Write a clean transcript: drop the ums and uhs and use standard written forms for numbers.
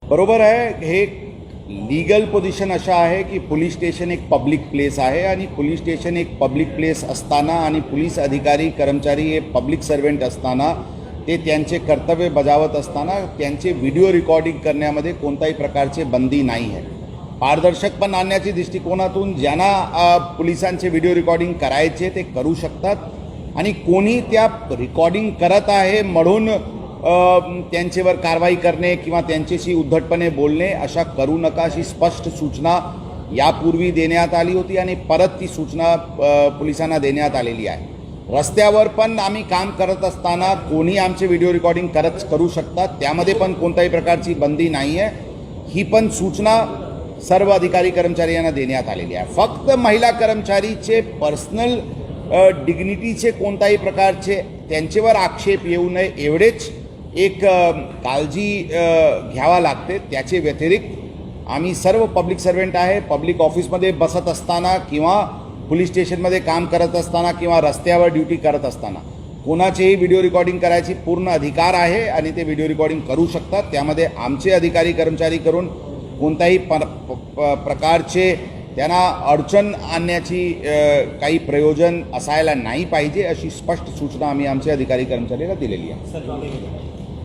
बरोबर आहे। हे लीगल पोझिशन अशा आहे की पोलीस स्टेशन एक पब्लिक प्लेस आहे आणि पोलीस स्टेशन एक पब्लिक प्लेस असताना आणि पोलीस अधिकारी कर्मचारी हे पब्लिक सर्वेंट असताना ते त्यांचे कर्तव्य बजावत असताना त्यांचे व्हिडिओ रेकॉर्डिंग करण्यामध्ये कोणत्याही प्रकारचे बंदी नाही आहे। पारदर्शकपण आणण्याच्या दृष्टिकोनातून ज्यांना पोलिसांचे व्हिडिओ रेकॉर्डिंग करायचे ते करू शकतात आणि कोणी त्या रेकॉर्डिंग करत आहे म्हणून त्यांच्यावर कारवाई करणे किंवा त्यांच्याशी उद्धटपणे बोलणे अशा करू नका अशी स्पष्ट सूचना यापूर्वी देण्यात आली होती आणि परत ती सूचना पोलिसांना देण्यात आलेली आहे। रस्त्यावर पण आम्ही काम करत असताना कोणी आमचे व्हिडिओ रेकॉर्डिंग करू शकतात, त्यामध्ये पण कोणत्याही प्रकारची बंदी नाही आहे। ही पण सूचना सर्व अधिकारी कर्मचारी यांना देण्यात आलेली आहे। फक्त महिला कर्मचारीचे पर्सनल डिग्निटीचे कोणत्याही प्रकारचे त्यांच्यावर आक्षेप येऊ नये एवढेच एक काळजी घ्यावा लागते। त्याचे व्यतिरिक्त आम्ही सर्व पब्लिक सर्वेंट आहे, पब्लिक ऑफिसमध्ये बसत असताना किंवा पोलीस स्टेशनमध्ये काम करत असताना किंवा रस्त्यावर ड्युटी करत असताना कोणाचेही व्हिडिओ रेकॉर्डिंग करायची पूर्ण अधिकार आहे आणि ते व्हिडिओ रेकॉर्डिंग करू शकतात। त्यामध्ये आमचे अधिकारी कर्मचारी करून कोणत्याही प्रकारचे त्यांना अडचण आणण्याची काही प्रयोजन असायला नाही पाहिजे अशी स्पष्ट सूचना आम्ही आमच्या अधिकारी कर्मचाऱ्यांना दिलेली आहे।